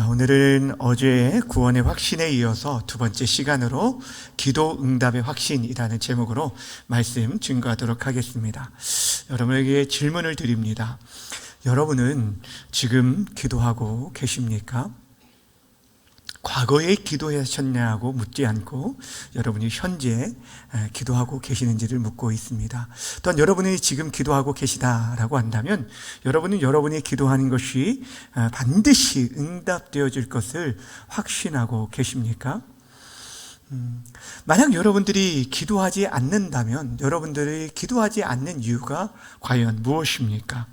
오늘은 어제의 구원의 확신에 이어서 두 번째 시간으로 기도 응답의 확신이라는 제목으로 말씀 증거하도록 하겠습니다. 여러분에게 질문을 드립니다. 여러분은 지금 기도하고 계십니까? 과거에 기도하셨냐고 묻지 않고 여러분이 현재 기도하고 계시는지를 묻고 있습니다. 또한 여러분이 지금 기도하고 계시다라고 한다면 여러분은 여러분이 기도하는 것이 반드시 응답되어질 것을 확신하고 계십니까? 만약 여러분들이 기도하지 않는다면 여러분들이 기도하지 않는 이유가 과연 무엇입니까?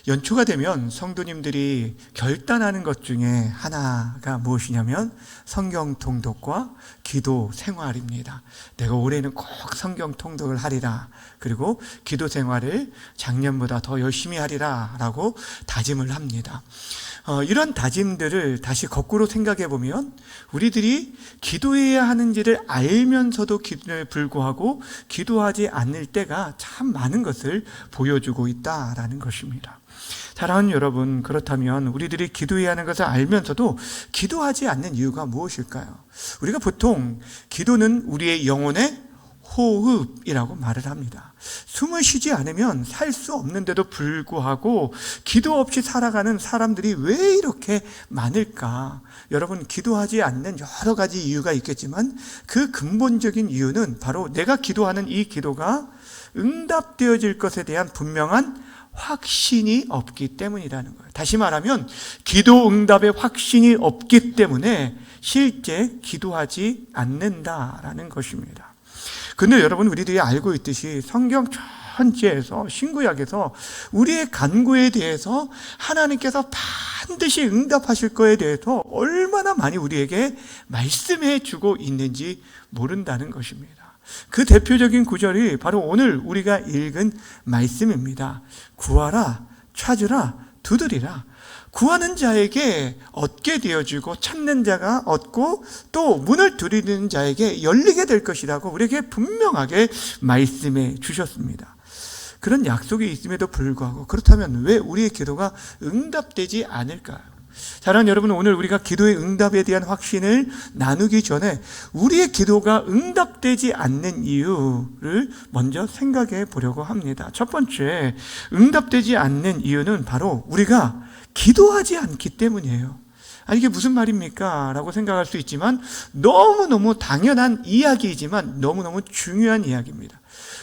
연초가 되면 성도님들이 결단하는 것 중에 하나가 무엇이냐면 성경 통독과 기도 생활입니다. 내가 올해는 꼭 성경 통독을 하리라, 그리고 기도 생활을 작년보다 더 열심히 하리라 라고 다짐을 합니다. 이런 다짐들을 다시 거꾸로 생각해 보면 우리들이 기도해야 하는지를 알면서도 기도에 불구하고 기도하지 않을 때가 참 많은 것을 보여주고 있다라는 것입니다. 사랑하는 여러분, 그렇다면 우리들이 기도해야 하는 것을 알면서도 기도하지 않는 이유가 무엇일까요? 우리가 보통 기도는 우리의 영혼의 호흡이라고 말을 합니다. 숨을 쉬지 않으면 살 수 없는데도 불구하고 기도 없이 살아가는 사람들이 왜 이렇게 많을까? 여러분, 기도하지 않는 여러 가지 이유가 있겠지만 그 근본적인 이유는 바로 내가 기도하는 이 기도가 응답되어질 것에 대한 분명한 확신이 없기 때문이라는 거예요. 다시 말하면 기도 응답의 확신이 없기 때문에 실제 기도하지 않는다라는 것입니다. 근데 여러분, 우리들이 알고 있듯이 성경 전체에서, 신구약에서 우리의 간구에 대해서 하나님께서 반드시 응답하실 거에 대해서 얼마나 많이 우리에게 말씀해 주고 있는지 모른다는 것입니다. 그 대표적인 구절이 바로 오늘 우리가 읽은 말씀입니다. 구하라, 찾으라, 두드리라. 구하는 자에게 얻게 되어지고 찾는 자가 얻고 또 문을 두드리는 자에게 열리게 될 것이라고 우리에게 분명하게 말씀해 주셨습니다. 그런 약속이 있음에도 불구하고 그렇다면 왜 우리의 기도가 응답되지 않을까요? 사랑하는 여러분, 오늘 우리가 기도의 응답에 대한 확신을 나누기 전에 우리의 기도가 응답되지 않는 이유를 먼저 생각해 보려고 합니다. 첫 번째, 응답되지 않는 이유는 바로 우리가 기도하지 않기 때문이에요. 이게 무슨 말입니까? 라고 생각할 수 있지만 너무너무 당연한 이야기이지만 너무너무 중요한 이야기입니다.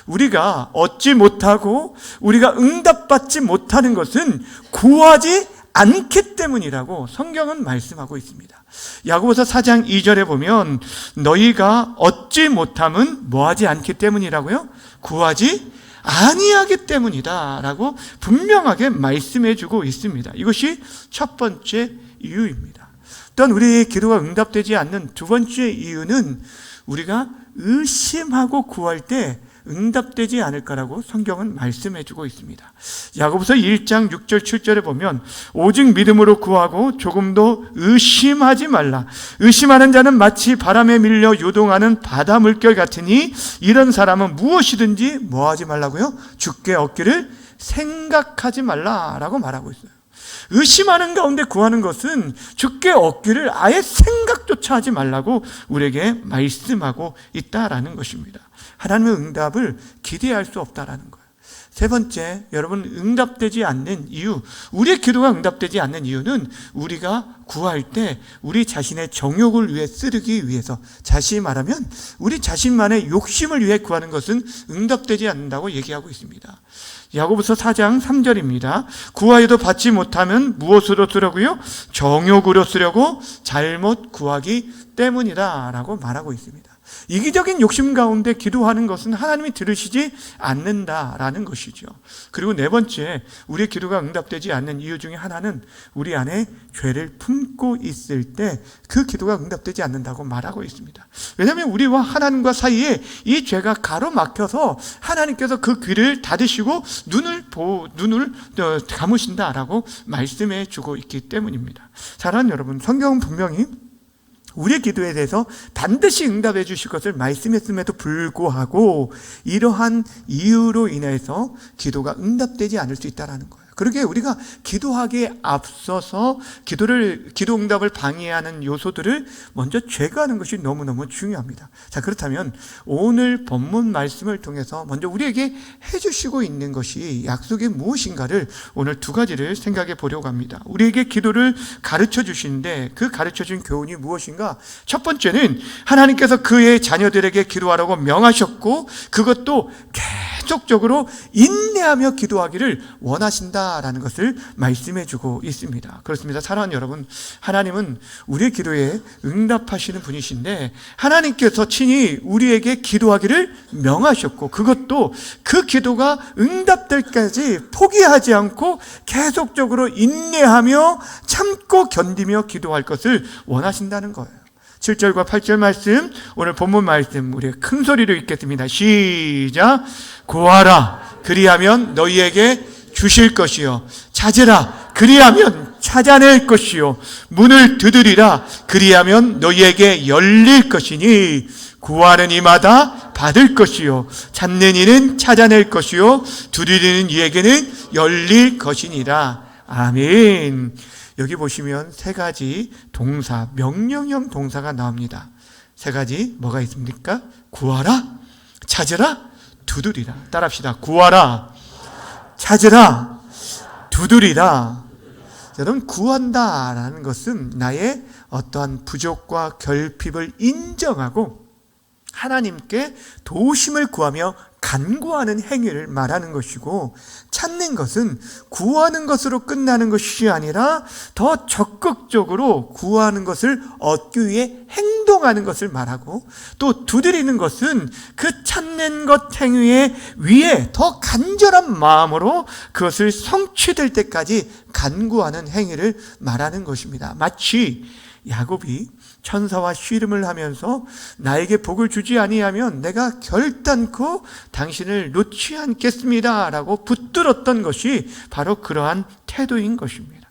우리가 얻지 못하고 우리가 응답받지 못하는 것은 구하지 않기 때문이라고 성경은 말씀하고 있습니다. 야고보서 4장 2절에 보면 너희가 얻지 못함은 뭐하지 않기 때문이라고요? 구하지 아니하기 때문이다 라고 분명하게 말씀해 주고 있습니다. 이것이 첫 번째 이유입니다. 또한 우리의 기도가 응답되지 않는 두 번째 이유는 우리가 의심하고 구할 때 응답되지 않을까라고 성경은 말씀해 주고 있습니다. 야고보서 1장 6절 7절에 보면 오직 믿음으로 구하고 조금도 의심하지 말라. 의심하는 자는 마치 바람에 밀려 요동하는 바다 물결 같으니 이런 사람은 무엇이든지 뭐하지 말라고요? 주께 얻기를 생각하지 말라라고 말하고 있어요. 의심하는 가운데 구하는 것은 주께 얻기를 아예 생각조차 하지 말라고 우리에게 말씀하고 있다라는 것입니다. 하나님의 응답을 기대할 수 없다라는 거예요. 세 번째, 여러분, 응답되지 않는 이유, 우리의 기도가 응답되지 않는 이유는 우리가 구할 때 우리 자신의 정욕을 위해 쓰기 위해서, 다시 말하면 우리 자신만의 욕심을 위해 구하는 것은 응답되지 않는다고 얘기하고 있습니다. 야고보서 4장 3절입니다. 구하여도 받지 못하면 무엇으로 쓰려고요? 정욕으로 쓰려고 잘못 구하기 때문이다 라고 말하고 있습니다. 이기적인 욕심 가운데 기도하는 것은 하나님이 들으시지 않는다라는 것이죠. 그리고 네 번째, 우리의 기도가 응답되지 않는 이유 중에 하나는 우리 안에 죄를 품고 있을 때 그 기도가 응답되지 않는다고 말하고 있습니다. 왜냐하면 우리와 하나님과 사이에 이 죄가 가로막혀서 하나님께서 그 귀를 닫으시고 눈을 감으신다라고 말씀해 주고 있기 때문입니다. 사랑하는 여러분, 성경은 분명히 우리의 기도에 대해서 반드시 응답해 주실 것을 말씀했음에도 불구하고 이러한 이유로 인해서 기도가 응답되지 않을 수 있다는 거예요. 그러게 우리가 기도하기에 앞서서 기도 응답을 방해하는 요소들을 먼저 제거하는 것이 너무너무 중요합니다. 자, 그렇다면 오늘 본문 말씀을 통해서 먼저 우리에게 해주시고 있는 것이 약속이 무엇인가를 오늘 두 가지를 생각해 보려고 합니다. 우리에게 기도를 가르쳐 주시는데 그 가르쳐 준 교훈이 무엇인가? 첫 번째는 하나님께서 그의 자녀들에게 기도하라고 명하셨고 그것도 계속적으로 인내하며 기도하기를 원하신다라는 것을 말씀해 주고 있습니다. 그렇습니다. 사랑하는 여러분, 하나님은 우리의 기도에 응답하시는 분이신데 하나님께서 친히 우리에게 기도하기를 명하셨고 그것도 그 기도가 응답될 때까지 포기하지 않고 계속적으로 인내하며 참고 견디며 기도할 것을 원하신다는 거예요. 7절과 8절 말씀, 오늘 본문 말씀 우리 큰 소리로 읽겠습니다. 시작. 구하라 그리하면 너희에게 주실 것이요 찾으라 그리하면 찾아낼 것이요 문을 두드리라 그리하면 너희에게 열릴 것이니 구하는 이마다 받을 것이요 찾는 이는 찾아낼 것이요 두드리는 이에게는 열릴 것이니라. 아멘. 여기 보시면 세 가지 동사, 명령형 동사가 나옵니다. 세 가지 뭐가 있습니까? 구하라, 찾으라, 두드리라. 따라합시다. 구하라, 찾으라, 두드리라. 여러분, 구한다라는 것은 나의 어떠한 부족과 결핍을 인정하고 하나님께 도우심을 구하며 간구하는 행위를 말하는 것이고, 찾는 것은 구하는 것으로 끝나는 것이 아니라 더 적극적으로 구하는 것을 얻기 위해 행동하는 것을 말하고, 또 두드리는 것은 그 찾는 것 행위에 위에 더 간절한 마음으로 그것을 성취될 때까지 간구하는 행위를 말하는 것입니다. 마치 야곱이 천사와 씨름을 하면서 나에게 복을 주지 아니하면 내가 결단코 당신을 놓지 않겠습니다 라고 붙들었던 것이 바로 그러한 태도인 것입니다.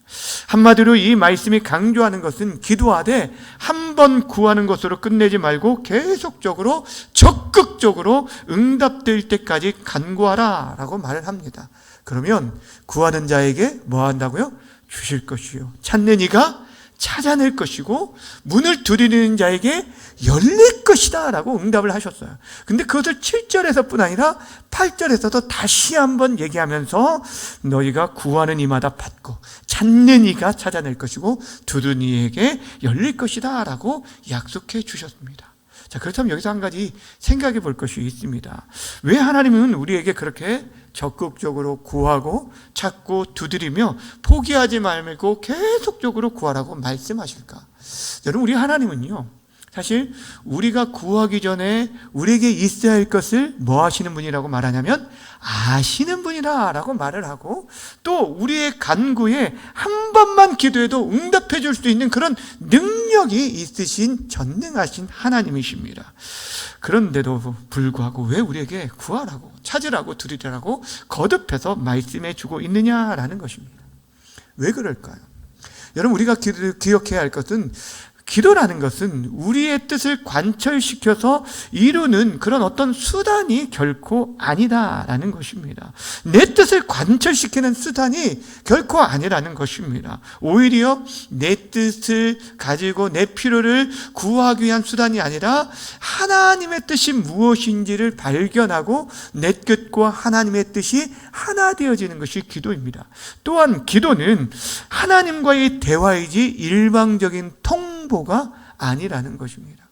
한마디로 이 말씀이 강조하는 것은 기도하되 한 번 구하는 것으로 끝내지 말고 계속적으로 적극적으로 응답될 때까지 간구하라 라고 말을 합니다. 그러면 구하는 자에게 뭐 한다고요? 주실 것이요 찾는 이가 찾아낼 것이고 문을 두드리는 자에게 열릴 것이다 라고 응답을 하셨어요. 근데 그것을 7절에서 뿐 아니라 8절에서도 다시 한번 얘기하면서 너희가 구하는 이마다 받고 찾는 이가 찾아낼 것이고 두드리는 이에게 열릴 것이다 라고 약속해 주셨습니다. 자, 그렇다면 여기서 한 가지 생각해 볼 것이 있습니다. 왜 하나님은 우리에게 그렇게 적극적으로 구하고 찾고 두드리며 포기하지 말고 계속적으로 구하라고 말씀하실까? 여러분, 우리 하나님은요, 사실 우리가 구하기 전에 우리에게 있어야 할 것을 뭐 하시는 분이라고 말하냐면 아시는 분이라고 말을 하고, 또 우리의 간구에 한 번만 기도해도 응답해 줄 수 있는 그런 능력이 있으신 전능하신 하나님이십니다. 그런데도 불구하고 왜 우리에게 구하라고 찾으라고 두드리라고 거듭해서 말씀해 주고 있느냐라는 것입니다. 왜 그럴까요? 여러분, 우리가 기억해야 할 것은 기도라는 것은 우리의 뜻을 관철시켜서 이루는 그런 어떤 수단이 결코 아니다라는 것입니다. 내 뜻을 관철시키는 수단이 결코 아니라는 것입니다. 오히려 내 뜻을 가지고 내 필요를 구하기 위한 수단이 아니라 하나님의 뜻이 무엇인지를 발견하고 내 뜻과 하나님의 뜻이 하나 되어지는 것이 기도입니다. 또한 기도는 하나님과의 대화이지 일방적인 통보가 아니라는 것입니다.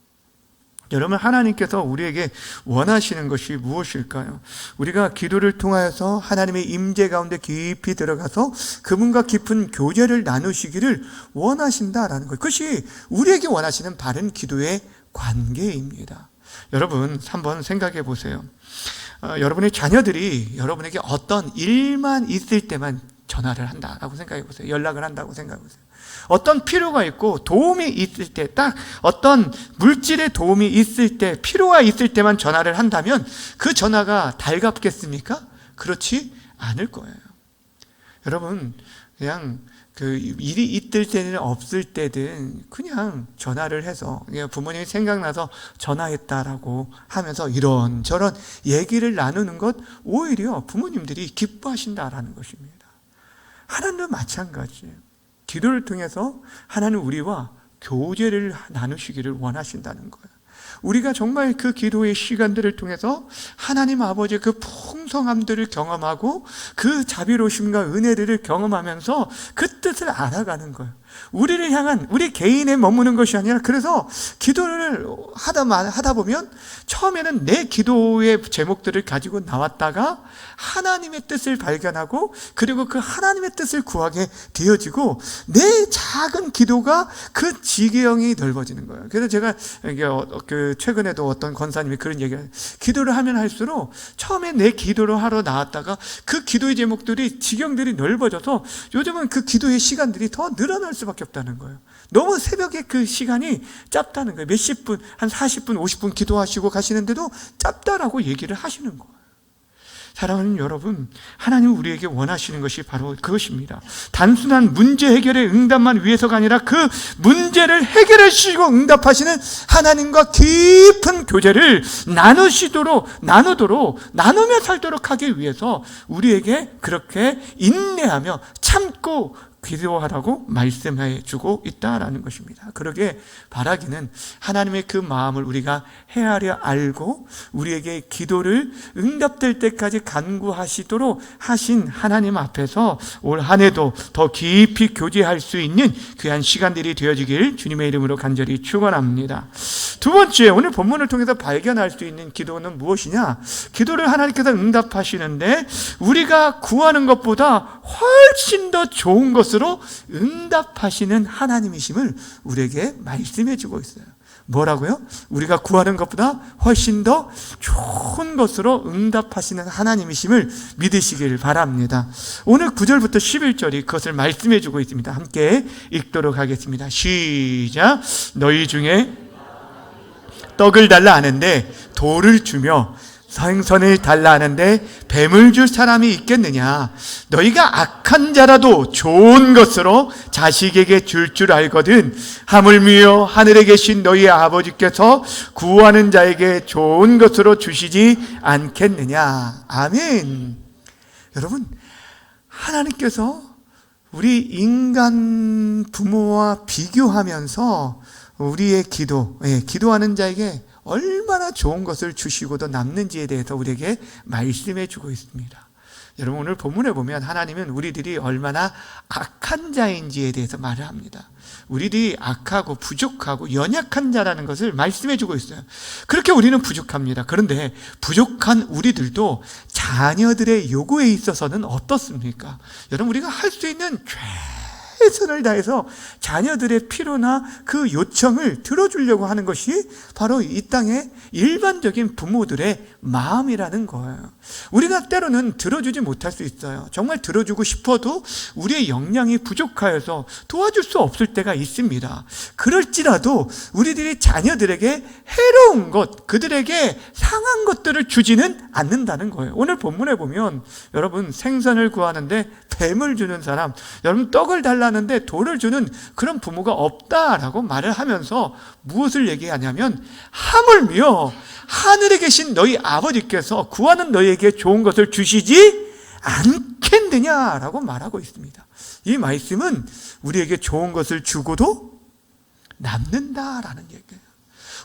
여러분, 하나님께서 우리에게 원하시는 것이 무엇일까요? 우리가 기도를 통하여서 하나님의 임재 가운데 깊이 들어가서 그분과 깊은 교제를 나누시기를 원하신다라는 것, 그것이 우리에게 원하시는 바른 기도의 관계입니다. 여러분, 한번 생각해 보세요. 여러분의 자녀들이 여러분에게 어떤 일만 있을 때만 전화를 한다라고 생각해 보세요. 연락을 한다고 생각해 보세요. 어떤 필요가 있고 도움이 있을 때, 딱 어떤 물질의 도움이 있을 때, 필요가 있을 때만 전화를 한다면 그 전화가 달갑겠습니까? 그렇지 않을 거예요. 여러분, 그냥 그 일이 있을 때는 없을 때든 그냥 전화를 해서 부모님이 생각나서 전화했다라고 하면서 이런저런 얘기를 나누는 것, 오히려 부모님들이 기뻐하신다라는 것입니다. 하나님도 마찬가지예요. 기도를 통해서 하나님 우리와 교제를 나누시기를 원하신다는 거예요. 우리가 정말 그 기도의 시간들을 통해서 하나님 아버지의 그 풍성함들을 경험하고 그 자비로우심과 은혜들을 경험하면서 그 뜻을 알아가는 거예요. 우리를 향한, 우리 개인에 머무는 것이 아니라, 그래서 기도를 하다 보면 처음에는 내 기도의 제목들을 가지고 나왔다가 하나님의 뜻을 발견하고, 그리고 그 하나님의 뜻을 구하게 되어지고, 내 작은 기도가 그 지경이 넓어지는 거예요. 그래서 제가 최근에도 어떤 권사님이 그런 얘기를 해요. 기도를 하면 할수록 처음에 내 기도를 하러 나왔다가 그 기도의 제목들이, 지경들이 넓어져서 요즘은 그 기도의 시간들이 더 늘어날 수밖에 없다는 거예요. 너무 새벽에 그 시간이 짧다는 거예요. 몇십 분, 한 40분, 50분 기도하시고 가시는데도 짧다라고 얘기를 하시는 거예요. 사랑하는 여러분, 하나님 우리에게 원하시는 것이 바로 그것입니다. 단순한 문제 해결의 응답만 위해서가 아니라 그 문제를 해결해 주시고 응답하시는 하나님과 깊은 교제를 나누며 살도록 하기 위해서 우리에게 그렇게 인내하며 참고 기도하라고 말씀해 주고 있다라는 것입니다. 그러게 바라기는 하나님의 그 마음을 우리가 헤아려 알고 우리에게 기도를 응답될 때까지 간구하시도록 하신 하나님 앞에서 올 한 해도 더 깊이 교제할 수 있는 귀한 시간들이 되어지길 주님의 이름으로 간절히 축원합니다. 두 번째, 오늘 본문을 통해서 발견할 수 있는 기도는 무엇이냐? 기도를 하나님께서 응답하시는데 우리가 구하는 것보다 훨씬 더 좋은 것으로 응답하시는 하나님이심을 우리에게 말씀해 주고 있어요. 뭐라고요? 우리가 구하는 것보다 훨씬 더 좋은 것으로 응답하시는 하나님이심을 믿으시길 바랍니다. 오늘 9절부터 11절이 그것을 말씀해 주고 있습니다. 함께 읽도록 하겠습니다. 시작. 너희 중에 떡을 달라 하는데 돌을 주며 생선을 달라 하는데 뱀을 줄 사람이 있겠느냐? 너희가 악한 자라도 좋은 것으로 자식에게 줄 줄 알거든 하물며 하늘에 계신 너희 아버지께서 구하는 자에게 좋은 것으로 주시지 않겠느냐? 아멘. 여러분, 하나님께서 우리 인간 부모와 비교하면서 우리의 기도하는 자에게 얼마나 좋은 것을 주시고도 남는지에 대해서 우리에게 말씀해 주고 있습니다. 여러분, 오늘 본문에 보면 하나님은 우리들이 얼마나 악한 자인지에 대해서 말을 합니다. 우리들이 악하고 부족하고 연약한 자라는 것을 말씀해 주고 있어요. 그렇게 우리는 부족합니다. 그런데 부족한 우리들도 자녀들의 요구에 있어서는 어떻습니까? 여러분, 우리가 할 수 있는 최선을 다해서 자녀들의 필요나 그 요청을 들어주려고 하는 것이 바로 이 땅의 일반적인 부모들의 마음이라는 거예요. 우리가 때로는 들어주지 못할 수 있어요. 정말 들어주고 싶어도 우리의 역량이 부족하여서 도와줄 수 없을 때가 있습니다. 그럴지라도 우리들이 자녀들에게 해로운 것, 그들에게 상한 것들을 주지는 않는다는 거예요. 오늘 본문에 보면 여러분, 생선을 구하는데 뱀을 주는 사람, 여러분 떡을 달라는데 돌을 주는 그런 부모가 없다라고 말을 하면서 무엇을 얘기하냐면, 하물며 하늘에 계신 너희 아버지께서 구하는 너희에게 좋은 것을 주시지 않겠느냐라고 말하고 있습니다. 이 말씀은 우리에게 좋은 것을 주고도 남는다라는 얘기예요.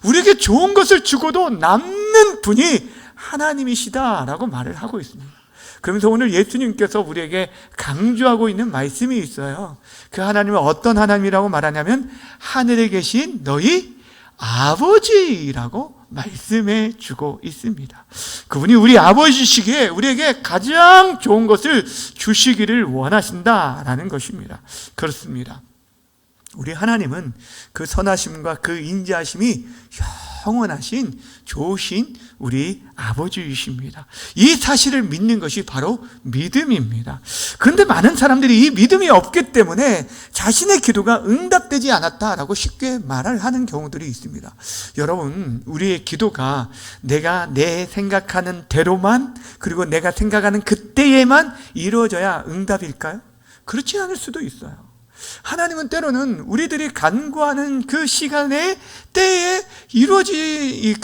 우리에게 좋은 것을 주고도 남는 분이 하나님이시다라고 말을 하고 있습니다. 그러면서 오늘 예수님께서 우리에게 강조하고 있는 말씀이 있어요. 그 하나님은 어떤 하나님이라고 말하냐면 하늘에 계신 너희 아버지라고 말씀해 주고 있습니다. 그분이 우리 아버지시기에 우리에게 가장 좋은 것을 주시기를 원하신다라는 것입니다. 그렇습니다. 우리 하나님은 그 선하심과 그 인자하심이 영원하신 좋으신 우리 아버지이십니다. 이 사실을 믿는 것이 바로 믿음입니다. 그런데 많은 사람들이 이 믿음이 없기 때문에 자신의 기도가 응답되지 않았다라고 쉽게 말을 하는 경우들이 있습니다. 여러분, 우리의 기도가 내가 내 생각하는 대로만, 그리고 내가 생각하는 그때에만 이루어져야 응답일까요? 그렇지 않을 수도 있어요. 하나님은 때로는 우리들이 간구하는 그 시간에, 때에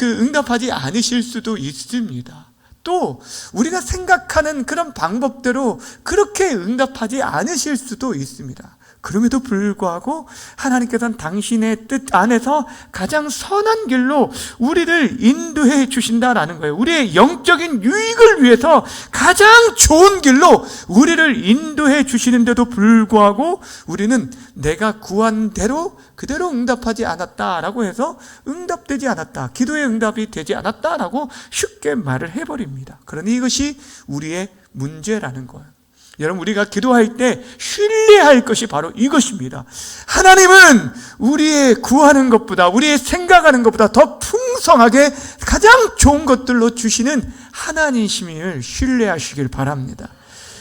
응답하지 않으실 수도 있습니다. 또 우리가 생각하는 그런 방법대로 그렇게 응답하지 않으실 수도 있습니다. 그럼에도 불구하고 하나님께서는 당신의 뜻 안에서 가장 선한 길로 우리를 인도해 주신다라는 거예요. 우리의 영적인 유익을 위해서 가장 좋은 길로 우리를 인도해 주시는데도 불구하고 우리는 내가 구한 대로 그대로 응답하지 않았다라고 해서 응답되지 않았다, 기도의 응답이 되지 않았다라고 쉽게 말을 해버립니다. 그러니 이것이 우리의 문제라는 거예요. 여러분, 우리가 기도할 때 신뢰할 것이 바로 이것입니다. 하나님은 우리의 구하는 것보다, 우리의 생각하는 것보다 더 풍성하게 가장 좋은 것들로 주시는 하나님이심을 신뢰하시길 바랍니다.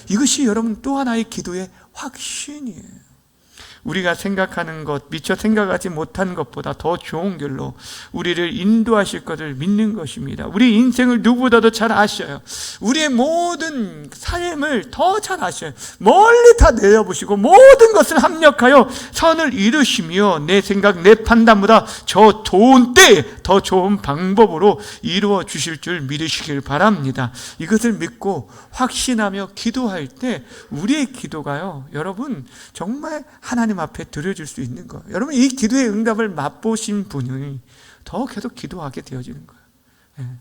이것이 여러분 또 하나의 기도의 확신이에요. 우리가 생각하는 것, 미처 생각하지 못한 것보다 더 좋은 길로 우리를 인도하실 것을 믿는 것입니다. 우리 인생을 누구보다도 잘 아셔요. 우리의 모든 삶을 더 잘 아셔요. 멀리 다 내려보시고 모든 것을 합력하여 선을 이루시며 내 생각, 내 판단보다 저 좋은 때에 더 좋은 방법으로 이루어 주실 줄 믿으시길 바랍니다. 이것을 믿고 확신하며 기도할 때 우리의 기도가요, 여러분 정말 하나님 앞에 드려질 수 있는 거예요. 여러분, 이 기도의 응답을 맛보신 분이 더 계속 기도하게 되어지는 거예요.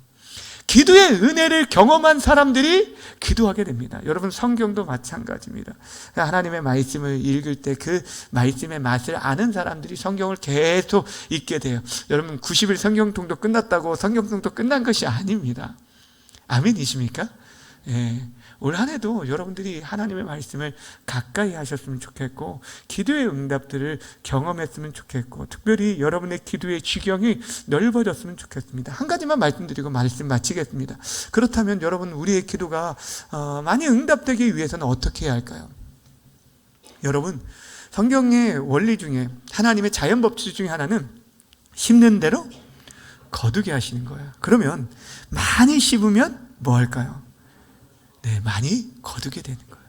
기도의 은혜를 경험한 사람들이 기도하게 됩니다. 여러분, 성경도 마찬가지입니다. 하나님의 말씀을 읽을 때 그 말씀의 맛을 아는 사람들이 성경을 계속 읽게 돼요. 여러분, 90일 성경통도 끝났다고 성경통도 끝난 것이 아닙니다. 아멘이십니까? 올 한 해도 여러분들이 하나님의 말씀을 가까이 하셨으면 좋겠고 기도의 응답들을 경험했으면 좋겠고 특별히 여러분의 기도의 지경이 넓어졌으면 좋겠습니다. 한 가지만 말씀드리고 말씀 마치겠습니다. 그렇다면 여러분, 우리의 기도가 많이 응답되기 위해서는 어떻게 해야 할까요? 여러분, 성경의 원리 중에 하나님의 자연법칙 중에 하나는 심는 대로 거두게 하시는 거예요. 그러면 많이 씹으면 뭐 할까요? 많이 거두게 되는 거예요.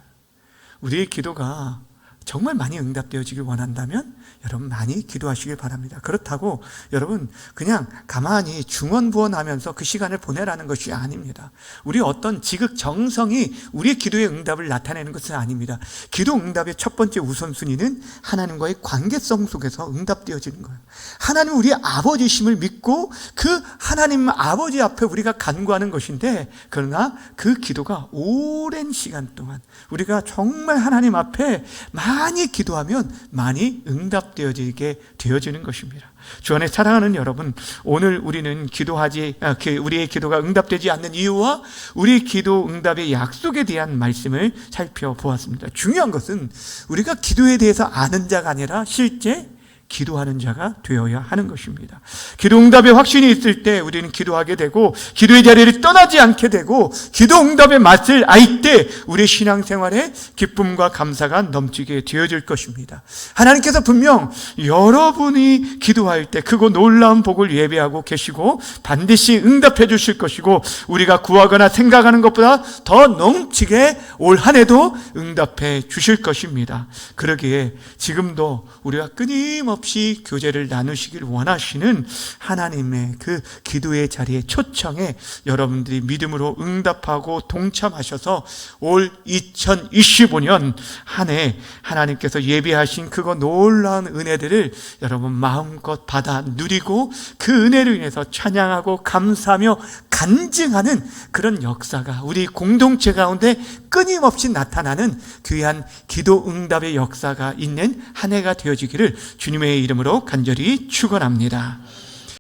우리의 기도가 정말 많이 응답되어지길 원한다면 여러분 많이 기도하시길 바랍니다. 그렇다고 여러분 그냥 가만히 중언부언하면서 그 시간을 보내라는 것이 아닙니다. 우리 어떤 지극정성이 우리의 기도의 응답을 나타내는 것은 아닙니다. 기도 응답의 첫 번째 우선순위는 하나님과의 관계성 속에서 응답되어지는 거예요. 하나님 우리의 아버지심을 믿고 그 하나님 아버지 앞에 우리가 간구하는 것인데, 그러나 그 기도가 오랜 시간 동안 우리가 정말 하나님 앞에 많이 기도하면 많이 응답되어지게 되어지는 것입니다. 주 안에 사랑하는 여러분, 오늘 우리는 우리의 기도가 응답되지 않는 이유와 우리의 기도 응답의 약속에 대한 말씀을 살펴보았습니다. 중요한 것은 우리가 기도에 대해서 아는 자가 아니라 실제 기도하는 자가 되어야 하는 것입니다. 기도 응답의 확신이 있을 때 우리는 기도하게 되고 기도의 자리를 떠나지 않게 되고 기도 응답의 맛을 알 때 우리의 신앙생활에 기쁨과 감사가 넘치게 되어질 것입니다. 하나님께서 분명 여러분이 기도할 때 크고 놀라운 복을 예배하고 계시고 반드시 응답해 주실 것이고 우리가 구하거나 생각하는 것보다 더 넘치게 올 한 해도 응답해 주실 것입니다. 그러기에 지금도 우리가 끊임없이 교제를 나누시길 원하시는 하나님의 그 기도의 자리에 초청해 여러분들이 믿음으로 응답하고 동참하셔서 올 2025년 한 해 하나님께서 예비하신 그거 놀라운 은혜들을 여러분 마음껏 받아 누리고 그 은혜로 인해서 찬양하고 감사하며 간증하는 그런 역사가 우리 공동체 가운데 끊임없이 나타나는 귀한 기도 응답의 역사가 있는 한 해가 되어지기를 주님의 이름으로 간절히 축원합니다.